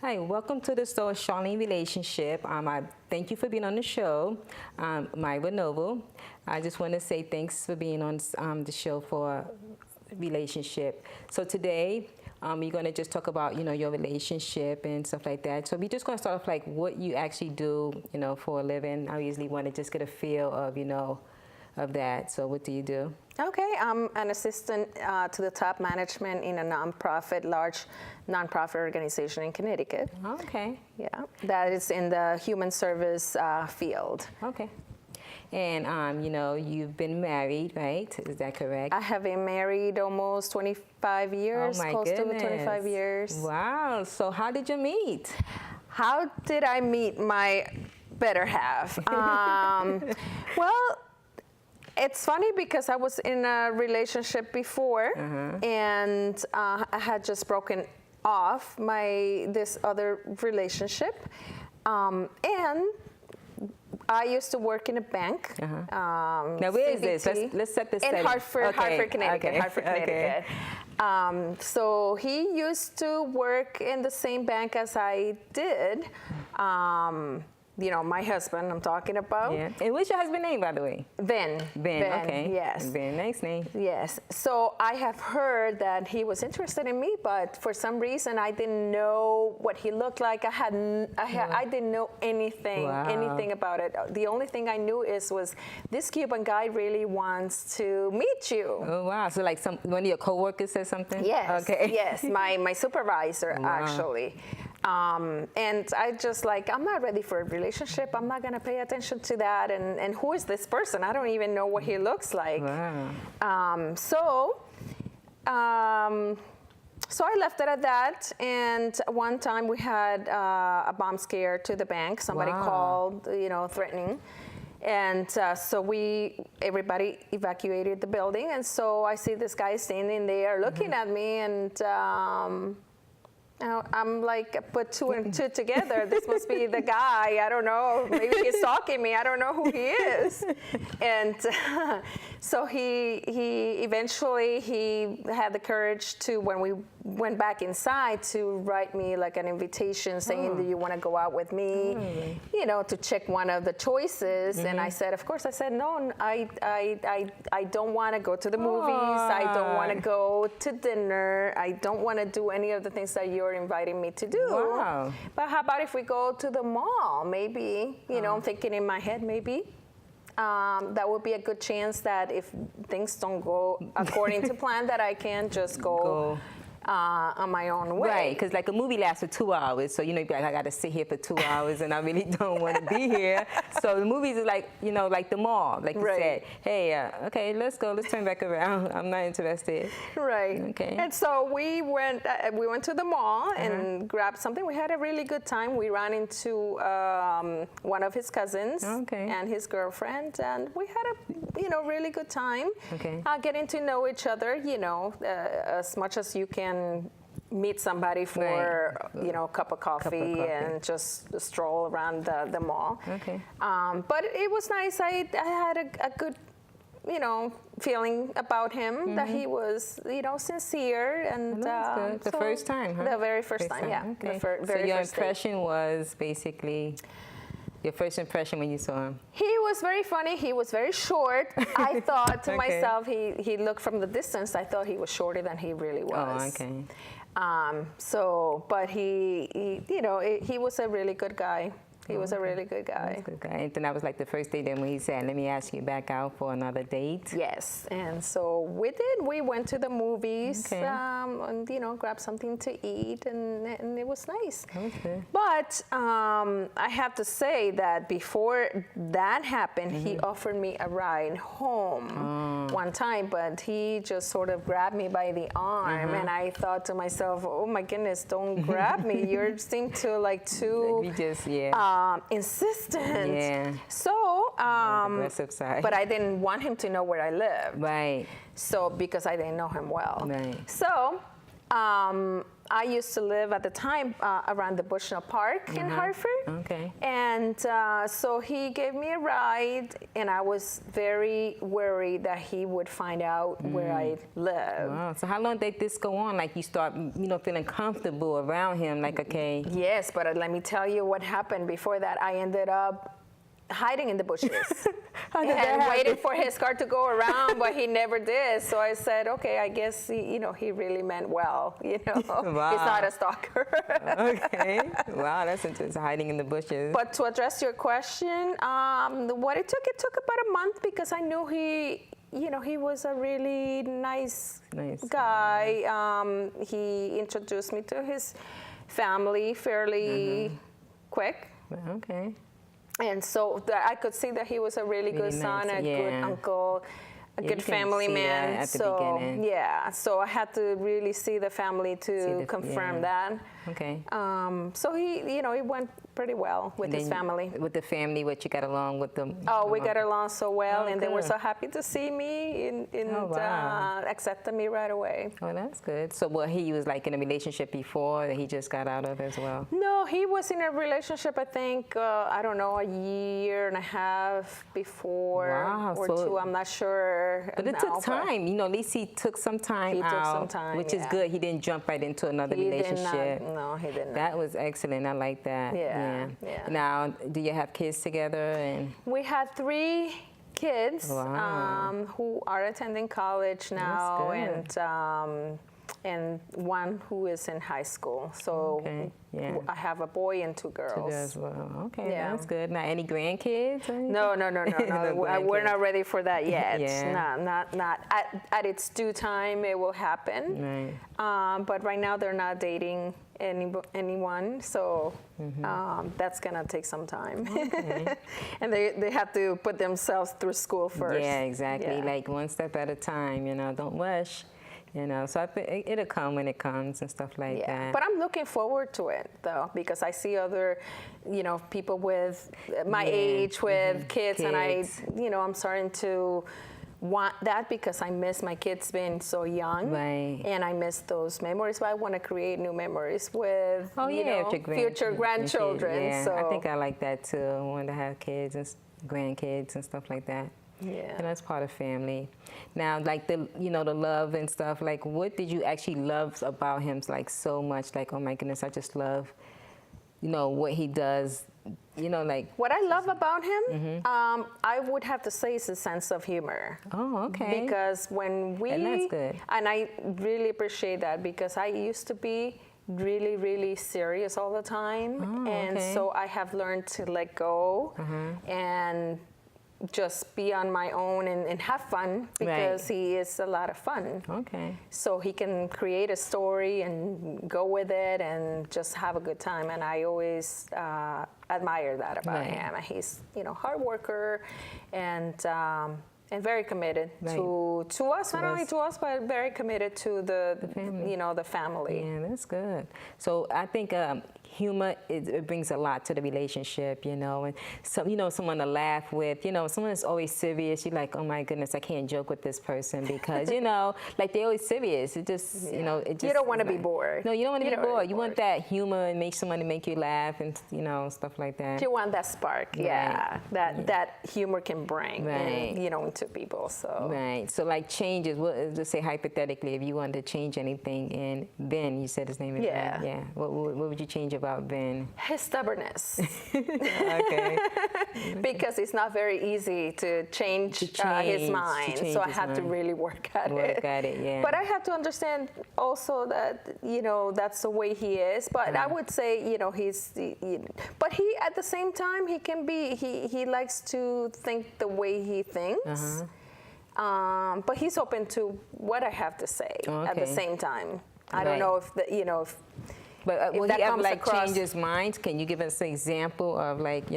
Hi, welcome to the store, Charlene Relationship. I thank you for being on the show, Mayra Noble. I just want to say thanks for being on the show for relationship. So today, we're going to just talk about, your relationship and stuff like that. So we're just going to start off like what you actually do, for a living. I usually want to just get a feel of, of that. So what do you do? Okay, I'm an assistant to the top management in a large nonprofit organization in Connecticut. Okay. Yeah, that is in the human service field. Okay. And, you've been married, right? Is that correct? I have been married almost 25 years, close to 25 years. Wow. So how did you meet? How did I meet my better half? Well, it's funny because I was in a relationship before, and I had just broken off this other relationship, and I used to work in a bank. Now, where is this? Let's set this in Hartford, Connecticut. Okay. Hartford, Connecticut. So he used to work in the same bank as I did. My husband, I'm talking about. Yeah. And what's your husband's name, by the way? Ben. Okay. Yes. Ben, nice name. Yes. So I have heard that he was interested in me, but for some reason I didn't know what he looked like. I didn't know anything about it. The only thing I knew was this Cuban guy really wants to meet you. Oh wow! So like one of your coworkers said something? Yes. Okay. Yes. My supervisor actually. And I just I'm not ready for a relationship. I'm not gonna pay attention to that. And who is this person? I don't even know what he looks like. Wow. So I left it at that. And one time we had a bomb scare to the bank. Somebody called, threatening. And so everybody evacuated the building. And so I see this guy standing there looking at me, and I'm like, put two and two together. This must be the guy. I don't know. Maybe he's stalking me. I don't know who he is. And so he eventually had the courage to, when we went back inside, to write me like an invitation saying, do you want to go out with me? To check one of the choices. And I said, of course. I said, no, I don't want to go to the movies. I don't want to go to dinner. I don't want to do any of the things that you're inviting me to do. Wow. But how about if we go to the mall? Maybe, I'm thinking in my head, maybe. That would be a good chance that if things don't go according to plan, that I can just go. On my own way. Right, because like a movie lasts for 2 hours, so you'd be like, I got to sit here for 2 hours, and I really don't want to be here. So the movies is like, like the mall, like you said. Hey, okay, let's go. Let's turn back around. I'm not interested. Right. Okay. And so we went to the mall and grabbed something. We had a really good time. We ran into one of his cousins and his girlfriend, and we had a really good time. Okay. Getting to know each other, as much as you can meet somebody for a cup of coffee and just stroll around the mall. Okay. But it was nice. I had a good feeling about him, that he was sincere, and good. The first time, huh? The very first time, yeah. Okay. So your impression was basically your first impression when you saw him? He was very funny. He was very short. I thought to myself, he looked from the distance, I thought he was shorter than he really was. Oh, okay. But he was a really good guy. He was a really good guy. Good guy. And then that was like the first date then when he said, let me ask you back out for another date? Yes. And so we did. We went to the movies and, grabbed something to eat, and it was nice. Okay. But I have to say that before that happened, he offered me a ride home one time, but he just sort of grabbed me by the arm, and I thought to myself, oh my goodness, don't grab me. You seem to like too... We just, insistent. Yeah. So, aggressive side. but I didn't want him to know where I lived. Right. So, because I didn't know him well. Right. So, I used to live at the time around the Bushnell Park in Hartford. Okay. And so he gave me a ride, and I was very worried that he would find out where I live. Wow. So how long did this go on? Like you start, feeling comfortable around him, like, okay. Yes, but let me tell you what happened before that. I ended up hiding in the bushes and waiting for his car to go around, but he never did. So I said, okay, I guess he really meant well. Wow. He's not a stalker. Okay. Wow, that's interesting. Hiding in the bushes. But to address your question, what it took about a month because I knew he was a really nice guy. He introduced me to his family fairly quick. Okay. And so I could see that he was a really good son, a good uncle, a good family man. At the beginning. Yeah, so I had to really see the family to confirm that. Okay. So he went pretty well with his family. With the family, what you got along with them? Oh, we got along so well, and they were good. so happy to see me and accepted me right away. Oh, that's good. So, he was like in a relationship before that he just got out of as well? No, he was in a relationship, I think, I don't know, a year and a half before or two. I'm not sure. But it took time. At least he took some time out. He took some time, which is good. He didn't jump right into another relationship. No, he didn't. That was excellent. I like that. Yeah. Now, do you have kids together? We had 3 kids who are attending college now, and one who is in high school. So I have a boy and 2 girls. 2 as well. Okay, that's good. Now, any grandkids? No. We're not ready for that yet. Not at its due time. It will happen. Right. But right now they're not dating anyone, so that's gonna take some time. Okay. And they have to put themselves through school first. Yeah, exactly. Like one step at a time. Don't rush. So I think it'll come when it comes and stuff like that. But I'm looking forward to it though, because I see other, people with my age with kids, and I'm starting to want that because I miss my kids being so young, and I miss those memories. But I want to create new memories with future grandchildren. Yeah, so I think I like that too. I want to have kids and grandkids and stuff like that. Yeah, and that's part of family. Now, like the the love and stuff. Like, what did you actually love about him? Like so much. Like, oh my goodness, I just love, what he does. Like what I love about him. I would have to say is his sense of humor. Oh, okay. Because when and that's good. And I really appreciate that because I used to be really, really serious all the time, and so I have learned to let go and just be on my own and have fun because he is a lot of fun. Okay. So he can create a story and go with it and just have a good time. And I always admire that about him. He's, hard worker and very committed to us, not only to us, but very committed to the family. The family. Yeah, that's good. So I think humor it brings a lot to the relationship, and so someone to laugh with, someone that's always serious. You're like, oh my goodness, I can't joke with this person because like they're always serious. It just you don't want to be bored. No, you don't want to be bored. You want that humor and make someone to make you laugh and stuff like that. You want that spark, that humor can bring, into people. So So like changes. Let's say hypothetically, if you wanted to change anything in Ben, you said his name is Ben. Yeah. What would you change about Ben? His stubbornness. Okay. Because it's not very easy to change his mind. So I had to really work at it. But I have to understand also that, that's the way he is. But I would say, but he, at the same time, he can be, he likes to think the way he thinks. But he's open to what I have to say at the same time. I don't know if But will he ever change his mind? Can you give us an example of like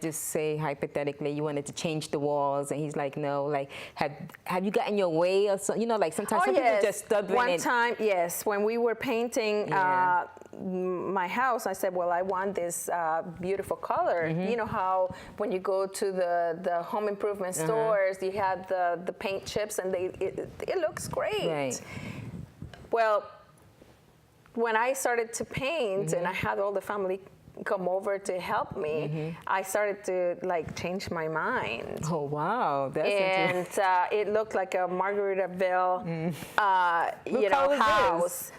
just say hypothetically you wanted to change the walls and he's like, no, like have you gotten your way or so? Like sometimes some people just stubborn. One time, yes, when we were painting my house, I said, well, I want this beautiful color. You know how when you go to the home improvement stores, you have the paint chips and it looks great. Right. Well, when I started to paint and I had all the family come over to help me, I started to like change my mind. Oh wow, that's interesting. And it looked like a Margaritaville, you know, house.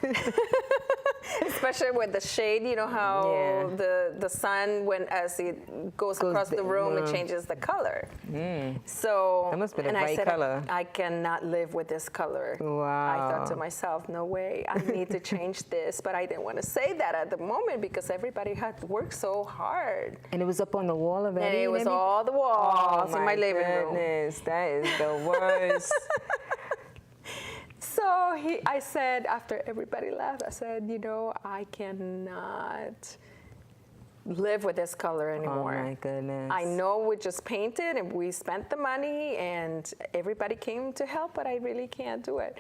Especially with the shade, you know how the sun, as it goes across the room, it changes the color. So that must be a and bright I said, color. I cannot live with this color. Wow. I thought to myself, no way, I need to change this. But I didn't want to say that at the moment because everybody had worked so hard. And it was up on the wall already? And it was all the walls in my living room. That is the worst. So I said, after everybody left, I said, you know, I cannot live with this color anymore. Oh my goodness. I know we just painted and we spent the money and everybody came to help, but I really can't do it.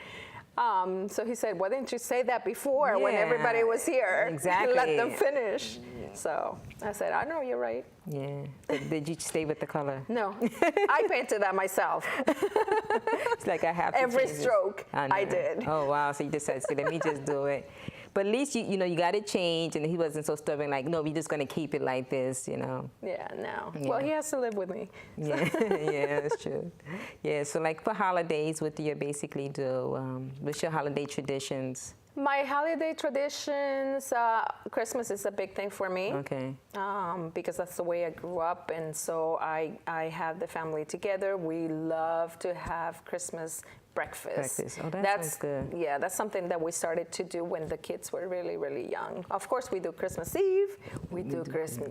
So he said, why didn't you say that before when everybody was here? Exactly. Let them finish. So I said, I know, you're right. Yeah. But did you stay with the color? No. I painted that myself. It's like I have to Every change stroke, it. I did. Oh, wow. So you decided, so let me just do it. But at least, you know, you got to change, and he wasn't so stubborn, like, no, we're just going to keep it like this, you know. Yeah, no. Yeah. Well, he has to live with me. Yeah, yeah, that's true. Yeah, so like for holidays, what do you basically do? What's your holiday traditions? My holiday traditions, Christmas is a big thing for me. Okay. Because that's the way I grew up, and so I have the family together. We love to have Christmas breakfast. Oh, that sounds good. Yeah, that's something that we started to do when the kids were really, really young. Of course, we do Christmas Eve. We do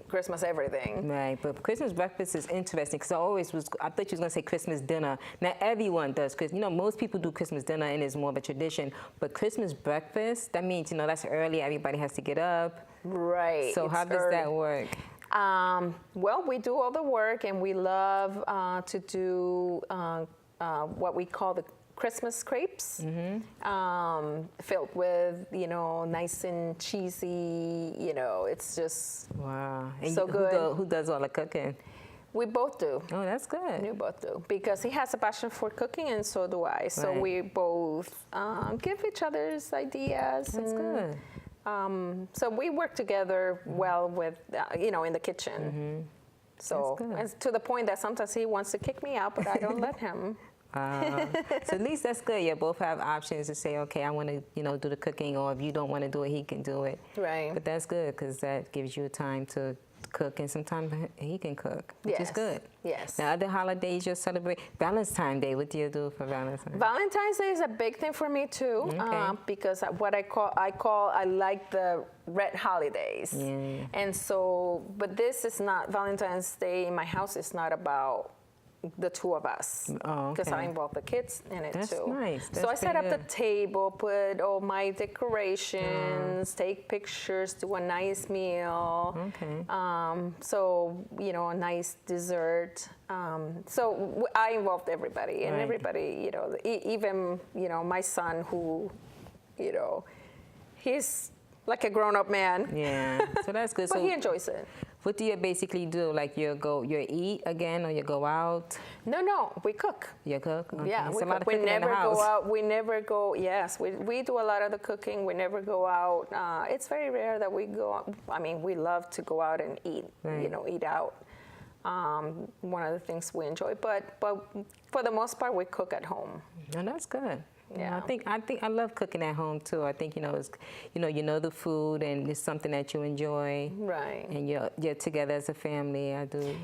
Christmas everything. Right, but Christmas breakfast is interesting because I thought you was going to say Christmas dinner. Not everyone does, because, you know, most people do Christmas dinner and it's more of a tradition. But Christmas breakfast, that means, you know, that's early. Everybody has to get up. Right. So how does that work? Well, we do all the work, and we love to do what we call the Christmas crepes, filled with, you know, nice and cheesy, you know, it's just and so good. Who does all the cooking? We both do. Oh, that's good. We both do, because he has a passion for cooking and so do I. So we both give each other's ideas. That's good. So we work together well with, you know, in the kitchen. So and to the point that sometimes he wants to kick me out, but I don't let him. So at least that's good. You both have options to say, okay, I want to, you know, do the cooking, or if you don't want to do it, he can do it. Right. But that's good because that gives you time to cook, and sometimes he can cook, which is good. Yes. Now, other holidays you celebrate. Valentine's Day, what do you do for Valentine's? Valentine's Day is a big thing for me too, because what I like the red holidays. Yeah. And so, but this is not, Valentine's Day in my house is not about the two of us, because I involve the kids in it too. Nice. So I set up the table, put all my decorations, take pictures, do a nice meal. Okay. So, you know, a nice dessert. So I involved everybody, and everybody, you know, even, you know, my son, who, you know, he's like a grown-up man. Yeah. So that's good. But So he enjoys it. what do you basically do? Like you eat again, or you go out? No, we cook. You cook? Okay. Yeah, It's we a lot cook. of We cooking in the never house. go out. We never go. Yes, we do a lot of the cooking. We never go out. It's very rare that we go out. I mean, we love to go out and eat. You know, eat out. One of the things we enjoy, but for the most part, we cook at home. No, that's good. Yeah. I think I love cooking at home too. I think, you know, it's, you know the food, and it's something that you enjoy. Right. And you're together as a family. I do.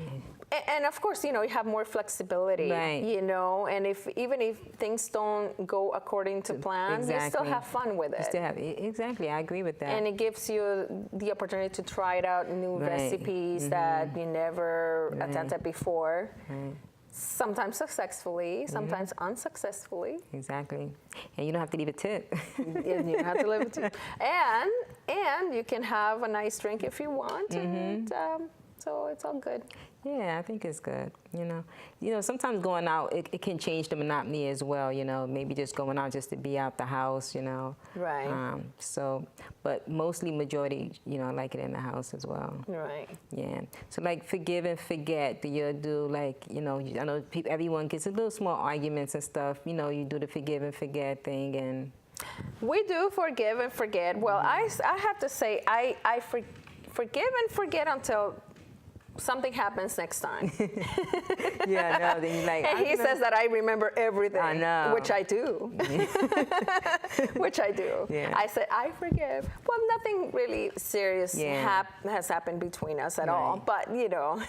And of course, you know, you have more flexibility. Right. You know, and even if things don't go according to plan, you still have fun with it. You still have exactly. I agree with that. And it gives you the opportunity to try out new recipes that you never attempted before. Right. Sometimes successfully, sometimes unsuccessfully. Exactly. And you don't have to leave a tip. And you have to live with it. And you can have a nice drink if you want. And so it's all good. Yeah, I think it's good. You know, sometimes going out, it can change the monotony as well. You know, maybe just going out just to be out the house. You know. Right. But mostly majority, you know, I like it in the house as well. Right. Yeah. So like forgive and forget. Do you do like, you know, I know everyone gets a little small arguments and stuff. You know, you do the forgive and forget thing, and We do forgive and forget. Well, I have to say, I forgive and forget until something happens next time. Yeah, no, then you're like, And he says that I remember everything. I know. Which I do. Which I do. Yeah. I said, I forgive. Well, nothing really serious Yeah. has happened between us at all. But, you know,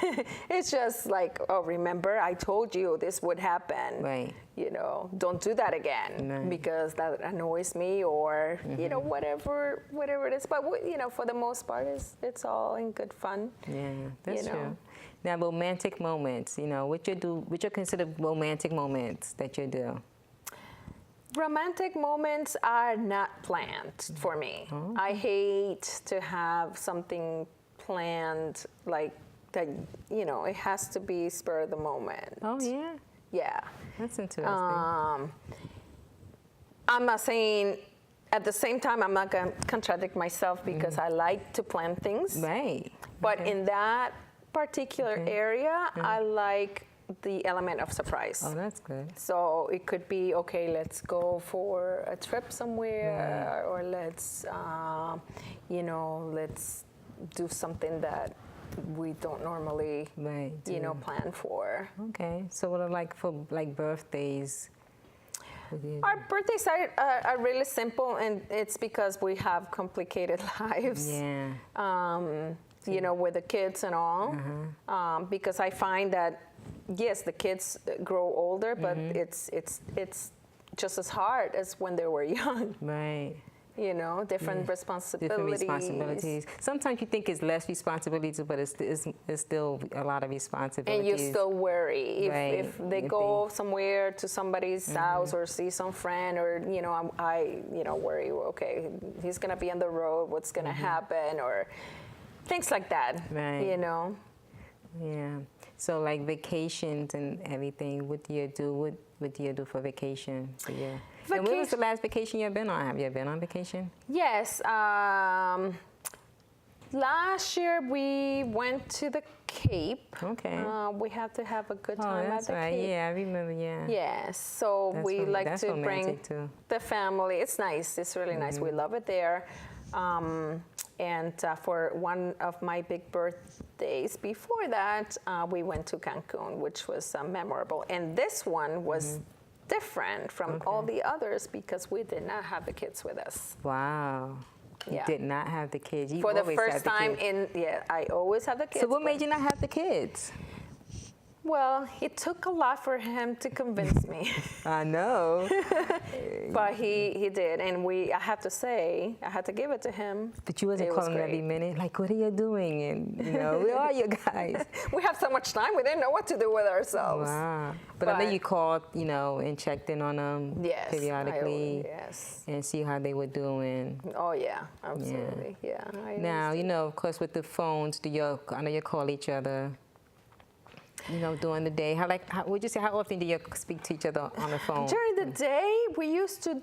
it's just like, oh, remember, I told you this would happen. Right. You know, don't do that again Right. because that annoys me, or you know, whatever it is. But you know, for the most part, it's all in good fun. Yeah, that's You know. true. Now, romantic moments, you know, what you consider romantic moments that you do? Romantic moments are not planned for me. Oh. I hate to have something planned like that. You know, it has to be spur of the moment. Oh, yeah. Yeah. That's interesting. I'm not saying, at the same time, I'm not going to contradict myself because I like to plan things. Right. But in that particular area, I like the element of surprise. Oh, that's good. So it could be, okay, let's go for a trip somewhere, or let's, you know, let's do something that we don't normally, Right. you know, plan for. Okay. So what are like for like birthdays? What do you do? Our birthdays are really simple, and it's because we have complicated lives. Yeah. You know, with the kids and all. Because I find that, yes, the kids grow older, but it's just as hard as when they were young. Right. You know, different responsibilities. Different responsibilities. Sometimes you think it's less responsibilities, but it's still a lot of responsibilities. And you still worry if they If go somewhere to somebody's house or see some friend, or you know, I you know, worry. Okay, he's gonna be on the road. What's gonna happen, or things like that. Right. You know. Yeah. So like vacations and everything. What do you do? What do you do for vacation? Yeah. And when was the last vacation you've been on? Have you been on vacation? Yes. Last year we went to the Cape. Okay. We have to have a good Oh, time at that's the right. Cape. Yeah, I remember. Yeah. Yes. So That's we like that's to bring romantic too. the family. It's nice. It's really nice. We love it there. And for one of my big birthdays before that, we went to Cancun, which was memorable. And this one was different from all the others because we did not have the kids with us. Wow. You Yeah. did not have the kids. You For the always first had the time kids. I always have the kids. So what but- made you not have the kids? Well, it took a lot for him to convince me. I know. But he did, and I have to say, I had to give it to him. But you wasn't It was calling every great. minute, like, what are you doing? And, you know, where are you guys? We have so much time, we didn't know what to do with ourselves. Wow. But I know But- you called, you know, and checked in on them Yes. periodically Yes. and see how they were doing. Oh, yeah, absolutely. Yeah. Now, you know, of course, with the phones, I know you call each other, you know, during the day. How would you say, how often do you speak to each other on the phone? During the day, we used to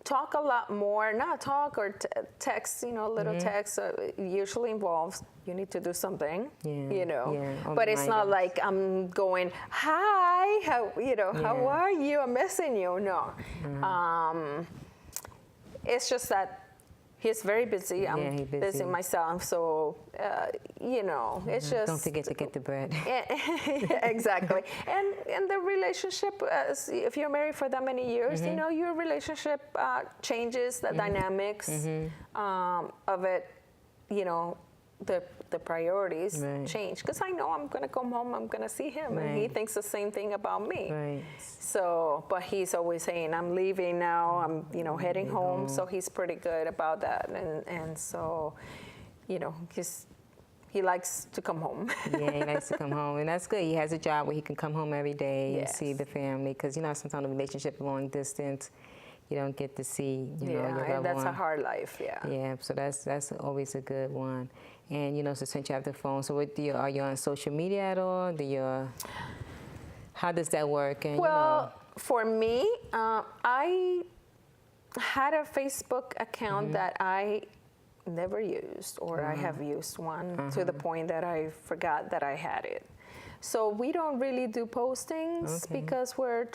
talk a lot more, not talk or text, you know, little text. It usually involves, you need to do something, Yeah, you know. yeah, But it's not reminders. like I'm going, hi, how Yeah. are you? I'm missing you. No. It's just that he's very busy. I'm he's busy. myself. So, you know, it's just. Don't forget to get the bread. Exactly. And the relationship, if you're married for that many years, you know, your relationship changes, the dynamics of it, you know, the priorities Right. change. Because I know I'm going to come home, I'm going to see him, and he Right. thinks the same thing about me. Right. So, but he's always saying, I'm leaving now, I'm, you know, heading home. So he's pretty good about that. And so, you know, he likes to come home. Yeah, he likes to come home, and that's good. He has a job where he can come home every day and see Yes. the family, because you know sometimes the relationship long distance, you don't get to see your and loved that's one. a hard life, yeah. Yeah, so that's always a good one. And you know, so since you have the phone, so are you on social media at all? How does that work? And Well, for me, I had a Facebook account that I never used, or I have used one to the point that I forgot that I had it. So we don't really do postings because we're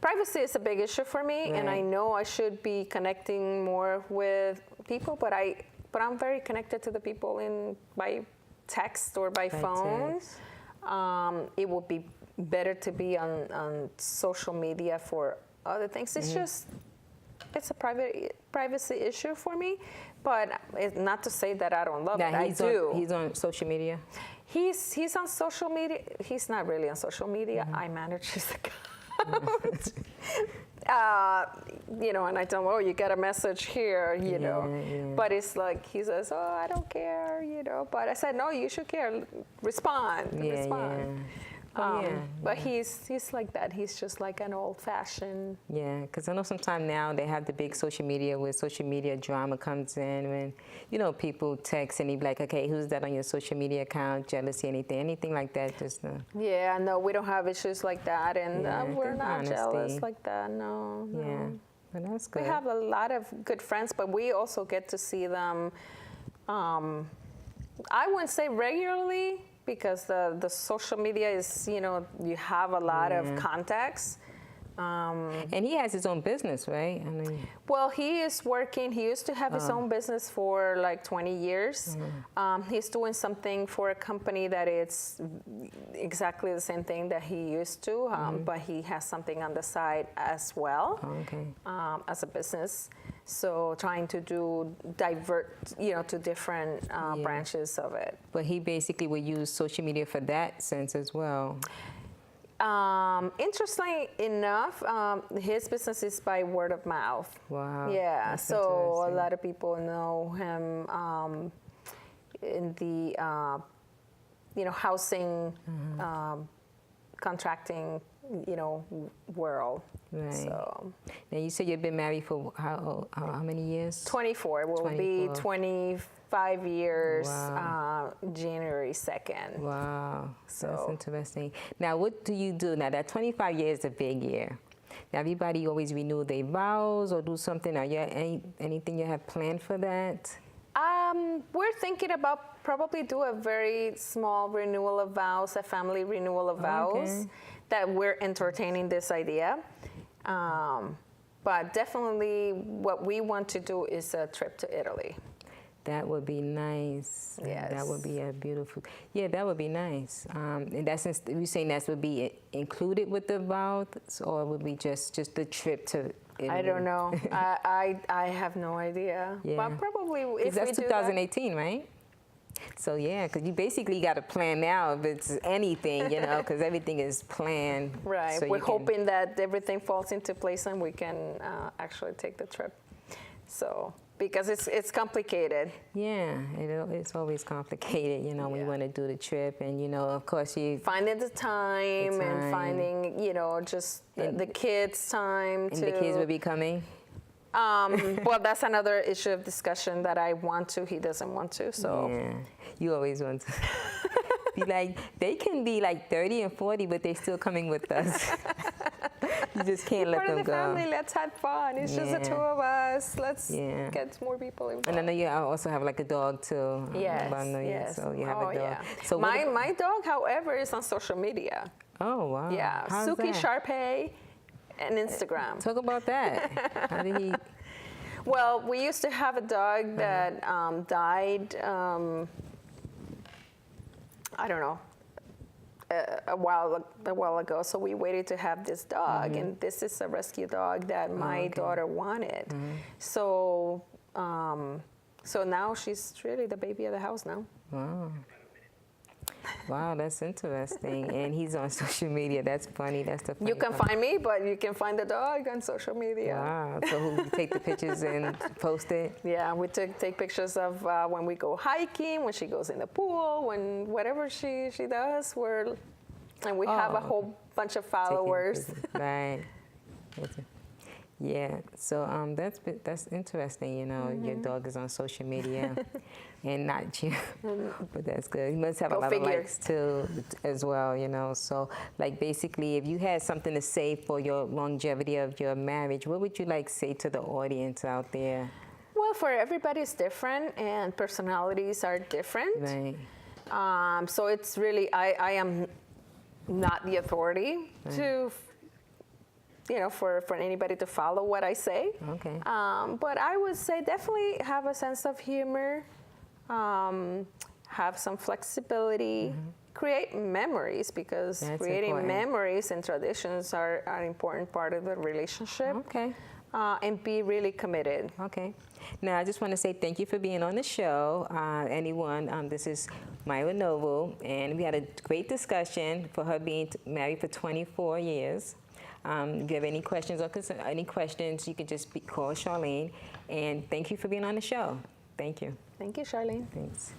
privacy is a big issue for me, and I know I should be connecting more with people, but I'm very connected to the people by text or by phone. It would be better to be on social media for other things. It's just, it's a privacy issue for me, but it's not to say that I don't love it. I do. He's on social media? He's on social media. He's not really on social media. I manage his account. And I tell him, oh, you got a message here, you know. But it's like, he says, oh, I don't care, But I said, no, you should care. Respond. But he's like that. He's just like an old-fashioned. Yeah, because I know sometimes now they have the big social media where social media drama comes in when, people text and they be like, okay, who's that on your social media account? Jealousy, anything like that? Just Yeah, no, we don't have issues like that, and we're not jealous like that. No. Yeah, but that's good. We have a lot of good friends, but we also get to see them. I wouldn't say regularly, because the social media is, you have a lot of contacts. And he has his own business, right? Well, he is working. He used to have his own business for like 20 years. He's doing something for a company that it's exactly the same thing that he used to, but he has something on the side as well, as a business. So trying to divert, to different branches of it. But he basically would use social media for that sense as well. Interestingly enough, his business is by word of mouth. Wow. Yeah, so a lot of people know him in the, housing, contracting, world. Right. So. Now you said you've been married for how many years? 24. It will 24. be 25 years, Wow. January 2nd. Wow, So. that's interesting. Now, what do you do? Now, that 25 years is a big year. Now, everybody always renew their vows or do something. Are you anything you have planned for that? We're thinking about probably do a very small renewal of vows, a family renewal of vows, that we're entertaining this idea. But definitely what we want to do is a trip to Italy. That would be nice. Yes. That would be a beautiful, that would be nice. And that's, you're saying that would be included with the vows, or would be just the trip to Italy? I don't know. I have no idea. Yeah. But probably if that's we do 2018, right? So yeah, because you basically got to plan now if it's anything, because everything is planned. Right. So we're hoping that everything falls into place and we can actually take the trip. So. Because it's complicated. Yeah, it's always complicated, when you want to do the trip, and of course you finding the time and finding, just the kids' time. And the kids will be coming. Well, that's another issue of discussion that I want to. He doesn't want to. So yeah, you always want to be like, they can be like 30 and 40, but they're still coming with us. You just can't let them go. Part of the family, let's have fun. It's just the two of us. Let's get more people involved. And I know you also have like a dog too. Yes. So you have a dog. Yeah. So my dog, however, is on social media. Oh, wow. Yeah, How's Suki that? Sharpay and Instagram. Talk about that. How did he? Well, we used to have a dog that died, I don't know, a while ago. So we waited to have this dog, and this is a rescue dog that my daughter wanted. So, so now she's really the baby of the house now. Wow. Wow, that's interesting. And he's on social media. That's funny. That's the funny You can find me, but you can find the dog on social media. Wow. So who take the pictures and post it? Yeah, we take pictures of when we go hiking, when she goes in the pool, when whatever she does. And we have a whole bunch of followers. Right. Yeah, so that's interesting, your dog is on social media and not you, but that's good. You must have a lot of likes too as well, so like basically if you had something to say for your longevity of your marriage, what would you like say to the audience out there? Well, for everybody it's different and personalities are different. Right. So it's really, I am not the authority to, for anybody to follow what I say. Okay. But I would say definitely have a sense of humor, have some flexibility, create memories, because That's creating important. memories and traditions are an important part of the relationship. Okay. And be really committed. Okay. Now, I just want to say thank you for being on the show. This is Mayra Noble, and we had a great discussion for her being married for 24 years. If you have any questions or you can just call Charlene. And thank you for being on the show. Thank you. Thank you, Charlene. Thanks.